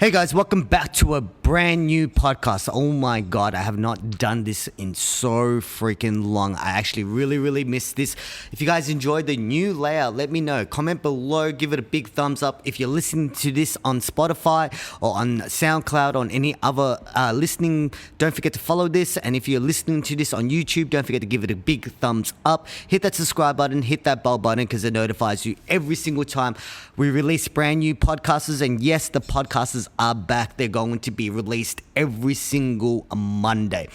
Hey guys, welcome back to a brand new podcast. Oh my god, I have not done this in so freaking long. I actually really missed this. If you guys enjoyed the new layout, let me know. Comment below, give it a big thumbs up. If you're listening to this on Spotify or on SoundCloud, on any other listening, don't forget to follow this. And if you're listening to this on YouTube, don't forget to give it a big thumbs up. Hit that subscribe button, hit that bell button because it notifies you every single time we release brand new podcasts. And yes, the podcasts are back. They're going to be released every single Monday.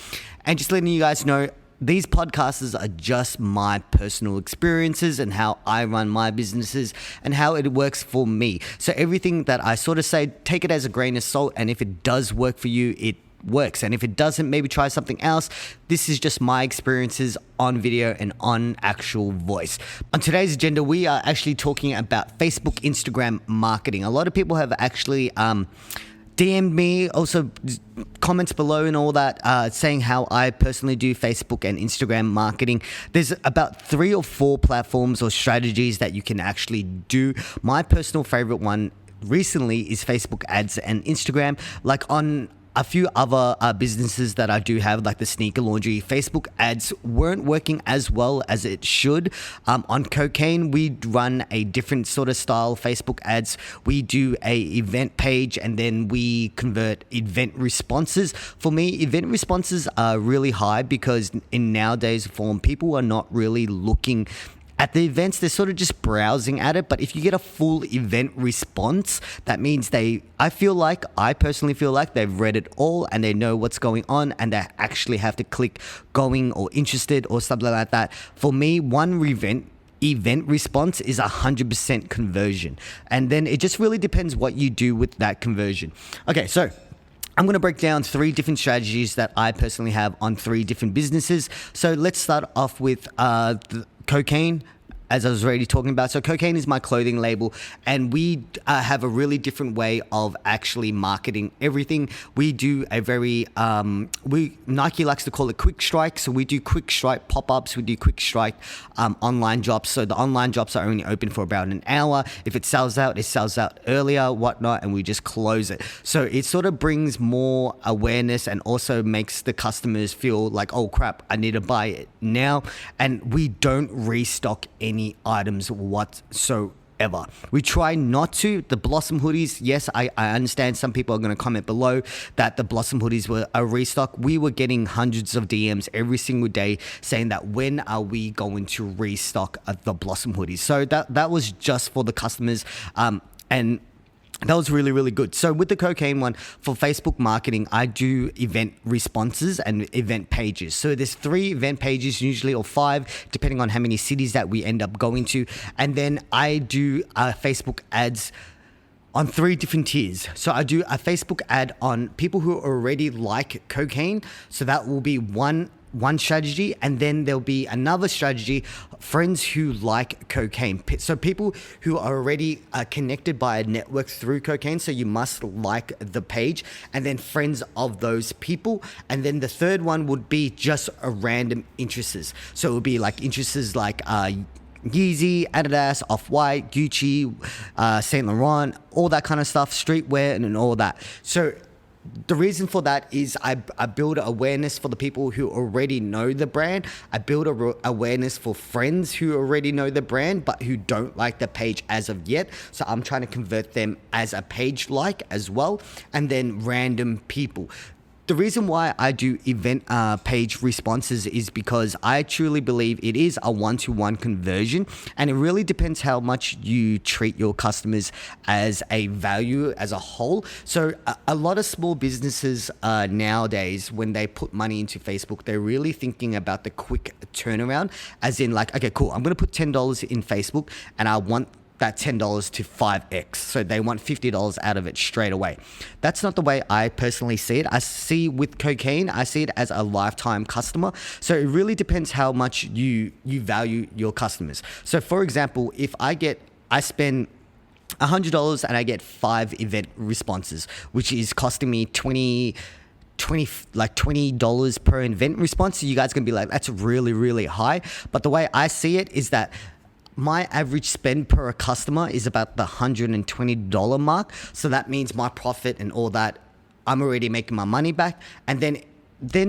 And just letting you guys know, these podcasts are just my personal experiences and how I run my businesses and how it works for me. So everything that I sort of say, take it as a grain of salt. And if it does work for you, it works. And if it doesn't, maybe try something else. This is just my experiences on video and on actual voice. On today's agenda, we are actually talking about Facebook, Instagram marketing. A lot of people have actually DM'd me, also comments below and all that, saying how I personally do Facebook and Instagram marketing. There's about 3 or 4 platforms or strategies that you can actually do. My personal favorite one recently is Facebook ads and Instagram. Like on a few other businesses that I do have, like the sneaker laundry, Facebook ads weren't working as well as it should. On KOKAINE, we run a different sort of style Facebook ads. We do a event page and then we convert event responses. For me, event responses are really high because in nowadays form, people are not really looking at the events. They're sort of just browsing at it. But if you get a full event response, that means I personally feel like they've read it all and they know what's going on and they actually have to click going or interested or something like that. For me, one event response is 100% conversion. And then it just really depends what you do with that conversion. Okay, so I'm going to break down 3 different strategies that I personally have on 3 different businesses. So let's start off with the KOKAINE, as I was already talking about. So KOKAINE is my clothing label, and we have a really different way of actually marketing everything. We do a very, Nike likes to call it quick strike. So we do quick strike pop-ups, we do quick strike online drops. So the online drops are only open for about an hour. If it sells out earlier, whatnot, and we just close it. So it sort of brings more awareness and also makes the customers feel like, oh crap, I need to buy it now. And we don't restock any items whatsoever. We try not to. The Blossom hoodies, yes, I understand some people are going to comment below that the Blossom hoodies were a restock. We were getting hundreds of DMs every single day saying that when are we going to restock the Blossom hoodies. So that was just for the customers, and that was really good. So with the KOKAINE one, for Facebook marketing, I do event responses and event pages. So there's 3 event pages usually, or 5, depending on how many cities that we end up going to. And then I do Facebook ads on 3 different tiers. So I do a Facebook ad on people who already like KOKAINE. So that will be one strategy, and then there'll be another strategy, friends who like KOKAINE. So people who are already connected by a network through KOKAINE, so you must like the page, and then friends of those people. And then the third one would be just a random interests. So it would be like interests like Yeezy, Adidas, Off-White, Gucci, Saint Laurent, all that kind of stuff, streetwear and all that. So the reason for that is I build awareness for the people who already know the brand. I build awareness for friends who already know the brand but who don't like the page as of yet. So I'm trying to convert them as a page like as well. And then random people. The reason why I do event page responses is because I truly believe it is a one-to-one conversion, and it really depends how much you treat your customers as a value as a whole. So a lot of small businesses nowadays, when they put money into Facebook, they're really thinking about the quick turnaround, as in like, okay, cool, I'm going to put $10 in Facebook and I want that $10 to 5x. So they want $50 out of it straight away. That's not the way I personally see it. I see with KOKAINE, I see it as a lifetime customer. So it really depends how much you value your customers. So for example, if I spend $100 and I get 5 event responses, which is costing me $20 per event response. So you guys are gonna be like, that's really high. But the way I see it is that my average spend per customer is about the $120 mark. So that means my profit and all that, I'm already making my money back. And then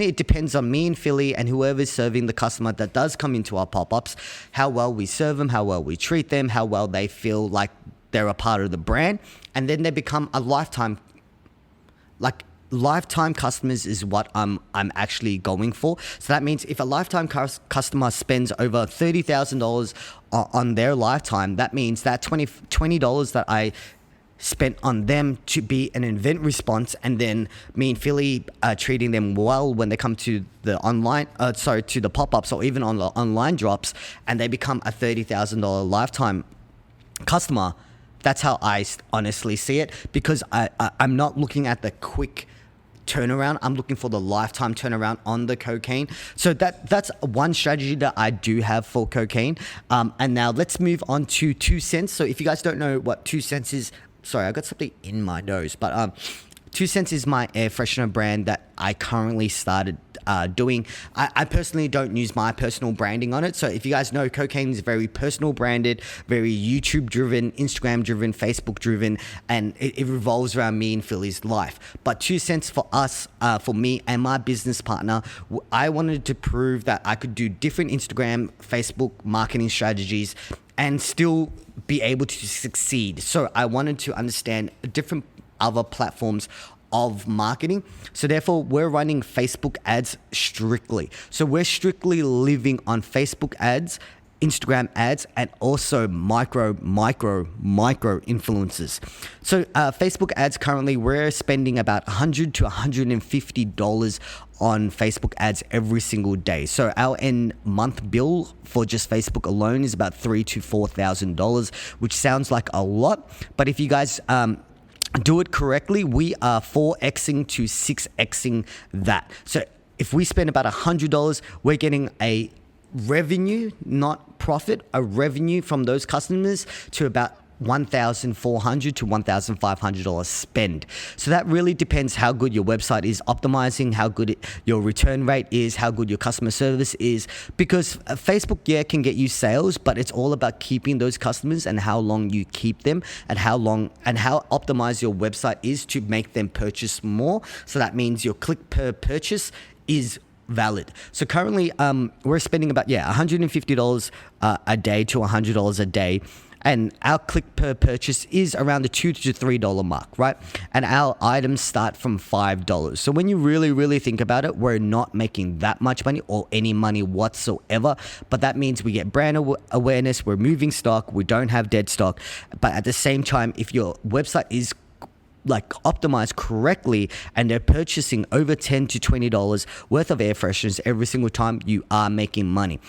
it depends on me and Philly and whoever's serving the customer that does come into our pop-ups, how well we serve them, how well we treat them, how well they feel like they're a part of the brand. And then they become a lifetime customers is what I'm actually going for. So that means if a lifetime customer spends over $30,000 on their lifetime, that means that $20 that I spent on them to be an event response, and then me and Philly treating them well when they come to the to the pop-ups or even on the online drops, and they become a $30,000 lifetime customer. That's how I honestly see it, because I'm not looking at the quick turnaround. I'm looking for the lifetime turnaround on the KOKAINE. So that's one strategy that I do have for KOKAINE. And now let's move on to 2 cents. So if you guys don't know what 2 cents is, sorry, I got something in my nose, but 2 cents is my air freshener brand that I currently started doing. I personally don't use my personal branding on it. So if you guys know, KOKAINE is very personal branded, very YouTube driven, Instagram driven, Facebook driven, and it revolves around me and Philly's life. But 2 cents for us, for me and my business partner, I wanted to prove that I could do different Instagram, Facebook marketing strategies and still be able to succeed. So I wanted to understand different other platforms of marketing. So therefore, we're running Facebook ads strictly. So we're strictly living on Facebook ads, Instagram ads, and also micro influencers. So Facebook ads currently, we're spending about $100 to $150 on Facebook ads every single day. So our end month bill for just Facebook alone is about $3,000 to $4,000, which sounds like a lot. But if you guys do it correctly, we are 4xing to 6xing that. So if we spend about $100, we're getting a revenue, not profit, a revenue from those customers to about $1,400 to $1,500 spend. So that really depends how good your website is optimizing, how good your return rate is, how good your customer service is. Because Facebook, can get you sales, but it's all about keeping those customers and how long you keep them, and how optimized your website is to make them purchase more. So that means your click per purchase is valid. So currently, we're spending about $150 a day to $100 a day. And our click per purchase is around the $2 to $3 mark, right? And our items start from $5. So when you really, really think about it, we're not making that much money or any money whatsoever. But that means we get brand awareness, we're moving stock, we don't have dead stock. But at the same time, if your website is optimized correctly and they're purchasing over $10 to $20 worth of air fresheners every single time, you are making money.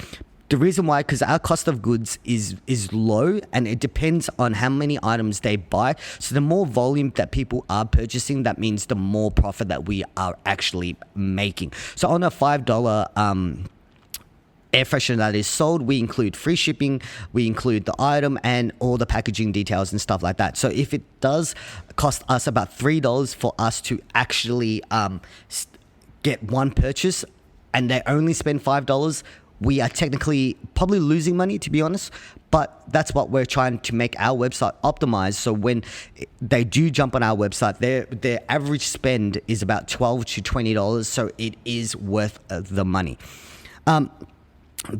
The reason why, because our cost of goods is low, and it depends on how many items they buy. So the more volume that people are purchasing, that means the more profit that we are actually making. So on a $5 air freshener that is sold, we include free shipping, we include the item and all the packaging details and stuff like that. So if it does cost us about $3 for us to actually get one purchase, and they only spend $5, we are technically probably losing money, to be honest, but that's what we're trying to make our website optimized. So when they do jump on our website, their average spend is about $12 to $20, so it is worth the money.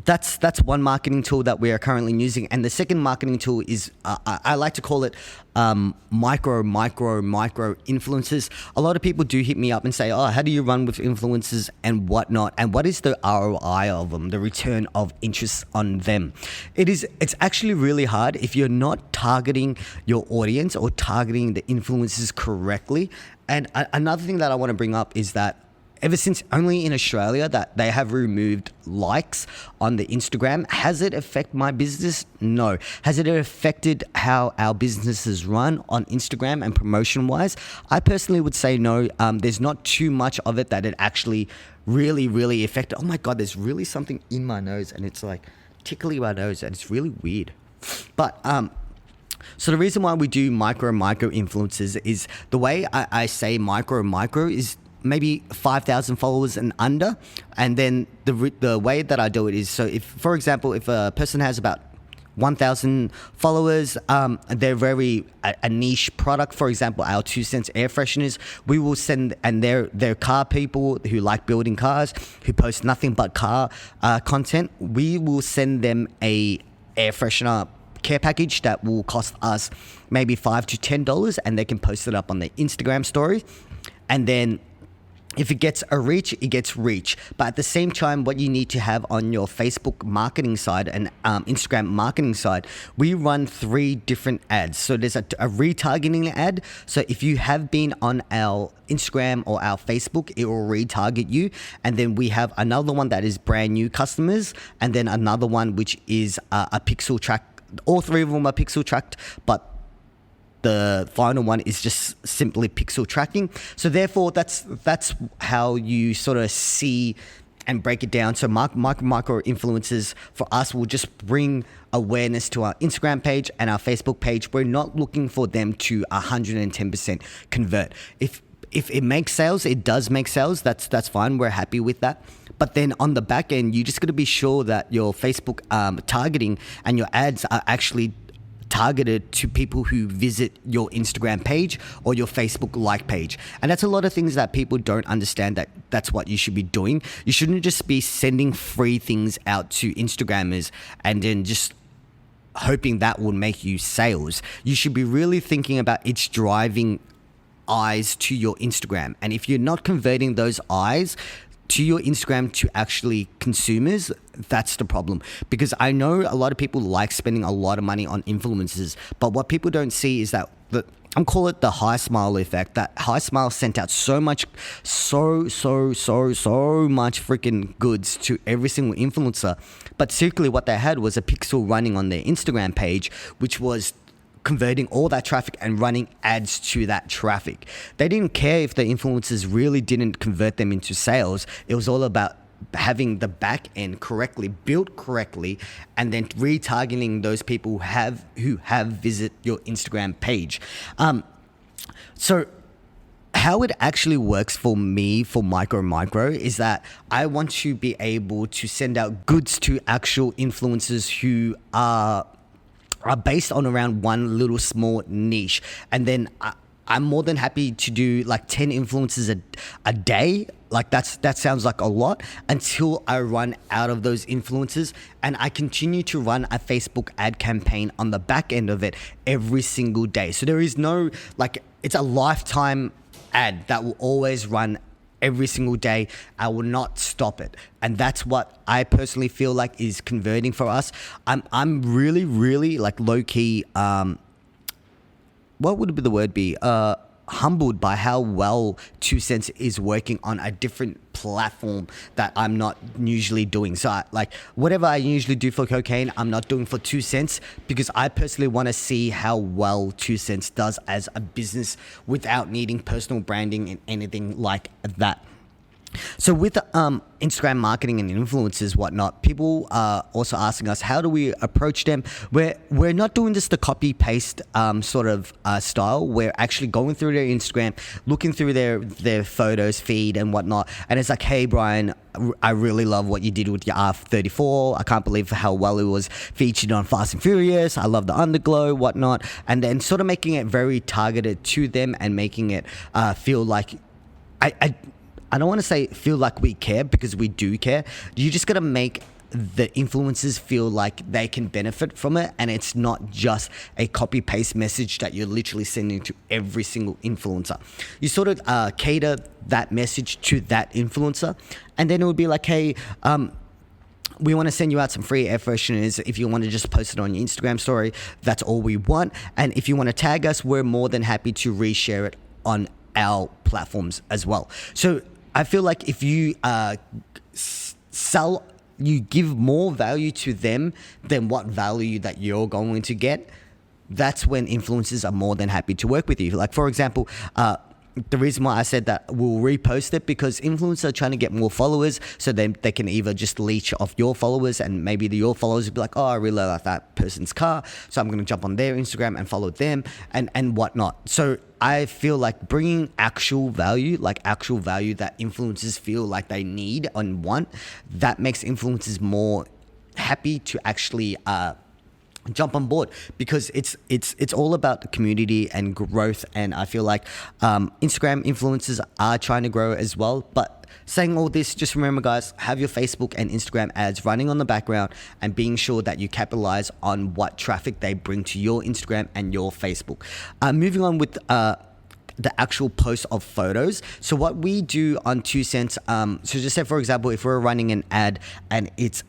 That's one marketing tool that we are currently using. And the second marketing tool is, I like to call it micro influencers. A lot of people do hit me up and say, how do you run with influencers and whatnot? And what is the ROI of them, the return of interest on them? It's actually really hard if you're not targeting your audience or targeting the influencers correctly. And another thing that I want to bring up is that ever since only in Australia that they have removed likes on the Instagram, has it affected my business? No. Has it affected how our businesses run on Instagram and promotion wise? I personally would say no. There's not too much of it that it actually really, really affected. Oh my God, there's really something in my nose and it's like tickling my nose and it's really weird. But so the reason why we do micro influencers is the way I say micro is maybe 5,000 followers and under. And then the way that I do it is, so if, for example, if a person has about 1,000 followers. They're very a niche product. For example, our 2 cents air fresheners, we will send, and they're car people who like building cars, who post nothing but car content. We will send them a air freshener care package that will cost us maybe $5 to $10, and they can post it up on their Instagram story. And then if it gets a reach, it gets reach. But at the same time, what you need to have on your Facebook marketing side and Instagram marketing side, we run 3 different ads. So there's a retargeting ad. So if you have been on our Instagram or our Facebook, it will retarget you. And then we have another one that is brand new customers, and then another one which is a pixel track. All 3 of them are pixel tracked, but the final one is just simply pixel tracking. So therefore, that's how you sort of see and break it down. So micro influencers for us will just bring awareness to our Instagram page and our Facebook page. We're not looking for them to 110% convert. If it makes sales, it does make sales. That's fine. We're happy with that. But then on the back end, you just got to be sure that your Facebook targeting and your ads are actually targeted to people who visit your Instagram page or your Facebook like page. And that's a lot of things that people don't understand, that's what you should be doing. You shouldn't just be sending free things out to Instagrammers and then just hoping that will make you sales. You should be really thinking about it's driving eyes to your Instagram. And if you're not converting those eyes to your Instagram to actually consumers, that's the problem. Because I know a lot of people like spending a lot of money on influencers, but what people don't see is that I'm call it the high smile effect. That high smile sent out so much freaking goods to every single influencer, but secretly what they had was a pixel running on their Instagram page, which was converting all that traffic and running ads to that traffic. They didn't care if the influencers really didn't convert them into sales. It was all about having the back end correctly built correctly, and then retargeting those people who have visit your Instagram page. So how it actually works for me for micro is that I want to be able to send out goods to actual influencers who are based on around one little small niche. And then I'm more than happy to do like 10 influencers a day. Like that sounds like a lot until I run out of those influencers, and I continue to run a Facebook ad campaign on the back end of it every single day. So there is no, like, it's a lifetime ad that will always run every single day. I will not stop it. And that's what I personally feel like is converting for us. I'm really like low key, what would the word be? Humbled by how well 2 cents is working on a different platform that I'm not usually doing. So like whatever I usually do for KOKAINE, I'm not doing for 2 cents, because I personally want to see how well 2 cents does as a business without needing personal branding and anything like that. So with Instagram marketing and influencers, whatnot, people are also asking us, how do we approach them? We're not doing just the copy paste sort of style. We're actually going through their Instagram, looking through their photos feed and whatnot, and it's like, hey Brian, I really love what you did with your R34. I can't believe how well it was featured on Fast and Furious. I love the underglow, whatnot, and then sort of making it very targeted to them and making it feel like I don't want to say feel like we care, because we do care. You just got to make the influencers feel like they can benefit from it, and it's not just a copy paste message that you're literally sending to every single influencer. You sort of cater that message to that influencer, and then it would be like, hey, we want to send you out some free air fresheners. If you want to just post it on your Instagram story, that's all we want. And if you want to tag us, we're more than happy to reshare it on our platforms as well. So I feel like if you you give more value to them than what value that you're going to get, that's when influencers are more than happy to work with you. Like, for example, the reason why I said that we'll repost it, because influencers are trying to get more followers, so they can either just leech off your followers, and maybe your followers will be like, oh, I really like that person's car, so I'm going to jump on their Instagram and follow them and whatnot. So I feel like bringing actual value that influencers feel like they need and want, that makes influencers more happy to actually jump on board, because it's all about the community and growth. And I feel like Instagram influencers are trying to grow as well. But saying all this, just remember, guys, have your Facebook and Instagram ads running on the background and being sure that you capitalize on what traffic they bring to your Instagram and your Facebook. Moving on with the actual post of photos. So what we do on 2 cents, so just say, for example, if we're running an ad and it's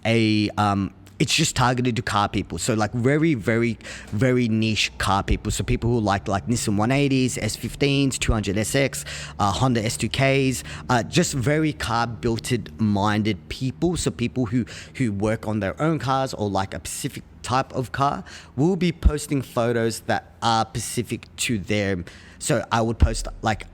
it's just targeted to car people. So like very, very, very niche car people. So people who like Nissan 180s, S15s, 200SX, Honda S2Ks, just very car-built minded people. So people who work on their own cars or like a specific type of car. We'll be posting photos that are specific to them. So I would post like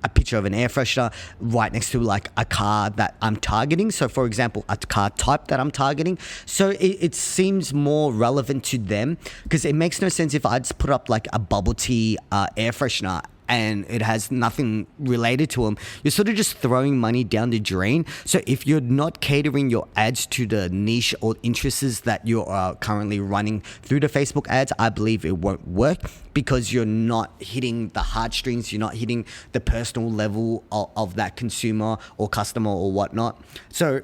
a picture of an air freshener right next to like a car that I'm targeting. So for example, a car type that I'm targeting. So it seems more relevant to them, because it makes no sense if I just put up like a bubble tea air freshener and it has nothing related to them. You're sort of just throwing money down the drain. So if you're not catering your ads to the niche or interests that you are currently running through the Facebook ads, I believe it won't work, because you're not hitting the heartstrings, you're not hitting the personal level of that consumer or customer or whatnot. So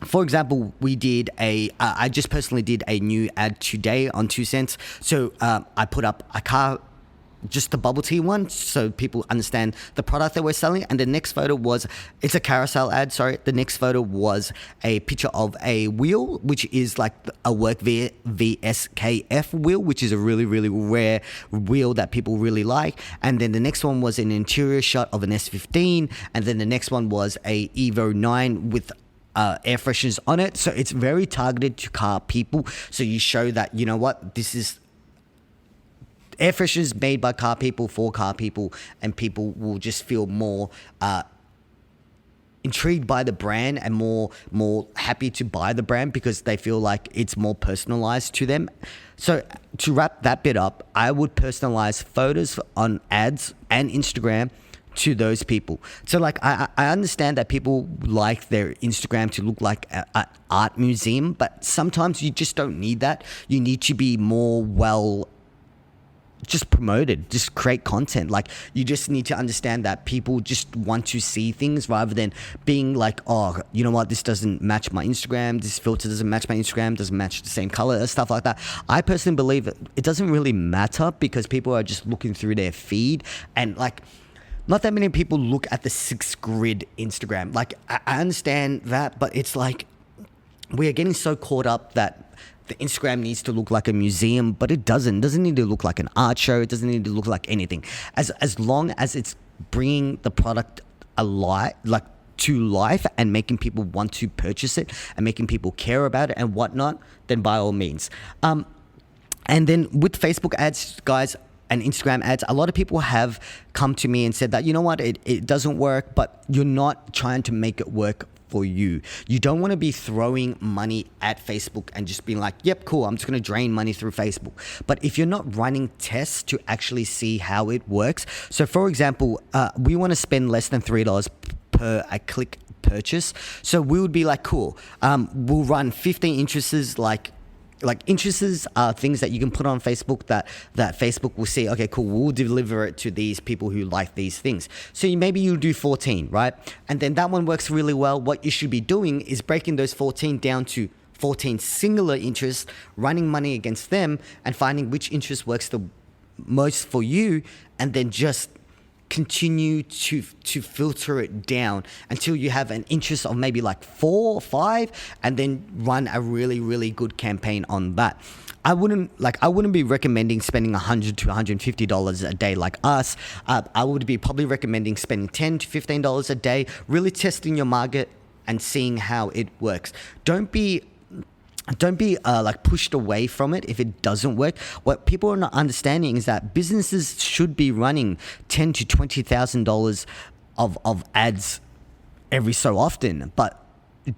for example, I just personally did a new ad today on 2 cents. So I put up a car, just the bubble tea one, so people understand the product that we're selling. And the next photo was, it's a carousel ad, sorry. The next photo was a picture of a wheel, which is like a work VSKF wheel, which is a really, really rare wheel that people really like. And then the next one was an interior shot of an S15. And then the next one was a Evo 9 with air fresheners on it. So it's very targeted to car people. So you show that, you know what, this is air fresheners made by car people for car people, and people will just feel more intrigued by the brand and more happy to buy the brand because they feel like it's more personalized to them. So to wrap that bit up, I would personalize photos on ads and Instagram to those people. So like I understand that people like their Instagram to look like an art museum, but sometimes you just don't need that. You need to be more just promoted, just create content. Like you just need to understand that people just want to see things rather than being like, oh, you know what, this doesn't match my Instagram, this filter doesn't match my Instagram, doesn't match the same color, stuff like that. I personally believe that it doesn't really matter, because people are just looking through their feed, and like not that many people look at the 6-grid Instagram. Like I understand that, but it's like we are getting so caught up that the Instagram needs to look like a museum, but it doesn't. It doesn't need to look like an art show. It doesn't need to look like anything. As long as it's bringing the product alive, like to life, and making people want to purchase it and making people care about it and whatnot, then by all means. And then with Facebook ads, guys, and Instagram ads, a lot of people have come to me and said that, you know what, it doesn't work, but you're not trying to make it work for you. You don't want to be throwing money at Facebook and just being like, yep, cool, I'm just going to drain money through Facebook. But if you're not running tests to actually see how it works, so for example, we want to spend less than $3 per a click purchase. So we would be like, cool, we'll run 15 interests, like interests are things that you can put on Facebook that Facebook will see, okay, cool, we'll deliver it to these people who like these things. So maybe you'll do 14, right? And then that one works really well. What you should be doing is breaking those 14 down to 14 singular interests, running money against them and finding which interest works the most for you, and then just continue to filter it down until you have an interest of maybe like 4 or 5, and then run a really, really good campaign on that. I wouldn't be recommending spending $100 to $150 a day like us. I would be probably recommending spending $10 to $15 a day, really testing your market and seeing how it works. Don't be like pushed away from it if it doesn't work. What people are not understanding is that businesses should be running $10,000 to $20,000 of ads every so often. But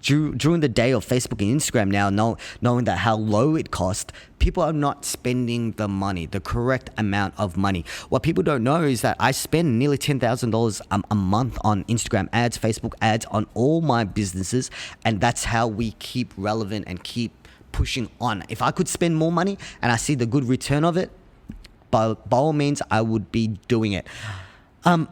during the day of Facebook and Instagram now, knowing that how low it costs, people are not spending the money, the correct amount of money. What people don't know is that I spend nearly $10,000 a month on Instagram ads, Facebook ads, on all my businesses, and that's how we keep relevant and keep pushing on. If I could spend more money and I see the good return of it, by all means, I would be doing it. And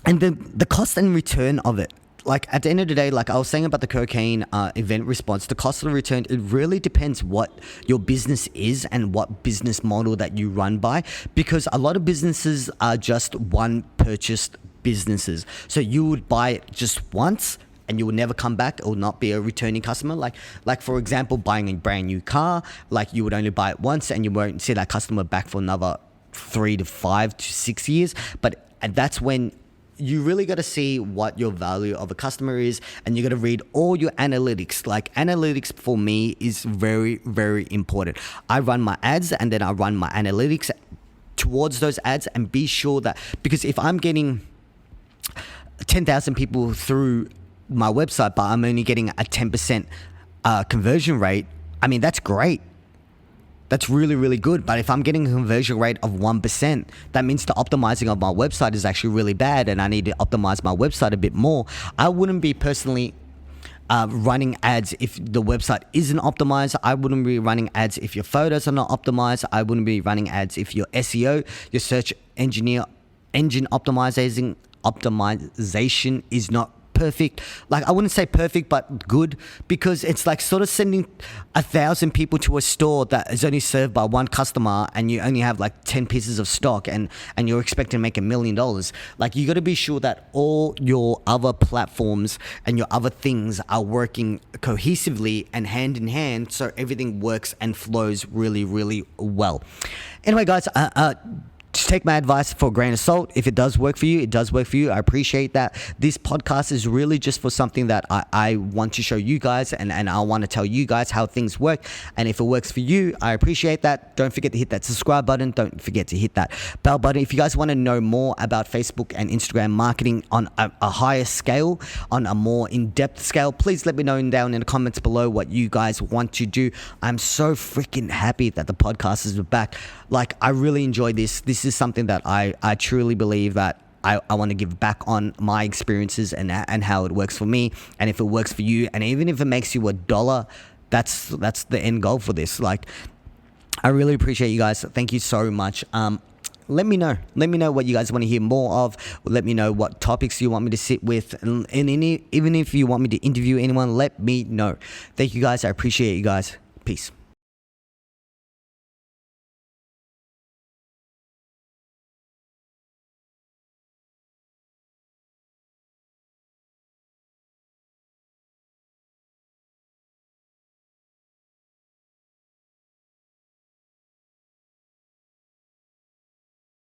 the cost and return of it. Like at the end of the day, like I was saying about the KOKAINE event response, the cost of the return, it really depends what your business is and what business model that you run by, because a lot of businesses are just one purchased businesses. So you would buy it just once and you will never come back. It will not be a returning customer. Like for example, buying a brand new car, like you would only buy it once and you won't see that customer back for another 3 to 5 to 6 years. And that's when you really got to see what your value of a customer is, and you got to read all your analytics. Like analytics for me is very, very important. I run my ads and then I run my analytics towards those ads and be sure that, because if I'm getting 10,000 people through my website, but I'm only getting a 10% conversion rate, I mean, that's great. That's really, really good. But if I'm getting a conversion rate of 1%, that means the optimizing of my website is actually really bad and I need to optimize my website a bit more. I wouldn't be personally running ads if the website isn't optimized. I wouldn't be running ads if your photos are not optimized. I wouldn't be running ads if your SEO, your search engine optimization is not perfect. Like I wouldn't say perfect, but good, because it's like sort of sending 1,000 people to a store that is only served by one customer and you only have like 10 pieces of stock and you're expecting to make $1 million. Like you got to be sure that all your other platforms and your other things are working cohesively and hand in hand, so everything works and flows really, really well. Anyway, guys, just take my advice for a grain of salt. If it does work for you, it does work for you. I appreciate that. This podcast is really just for something that I want to show you guys, and I want to tell you guys how things work. And if it works for you, I appreciate that. Don't forget to hit that subscribe button. Don't forget to hit that bell button. If you guys want to know more about Facebook and Instagram marketing on a higher scale, on a more in-depth scale, please let me know down in the comments below what you guys want to do. I'm so freaking happy that the podcast is back. Like, I really enjoy this. This is something that I truly believe that I want to give back on my experiences and how it works for me. And if it works for you, and even if it makes you $1, that's the end goal for this. Like, I really appreciate you guys. Thank you so much. Let me know what you guys want to hear more of. Let me know what topics you want me to sit with. And even if you want me to interview anyone, let me know. Thank you guys. I appreciate you guys. Peace.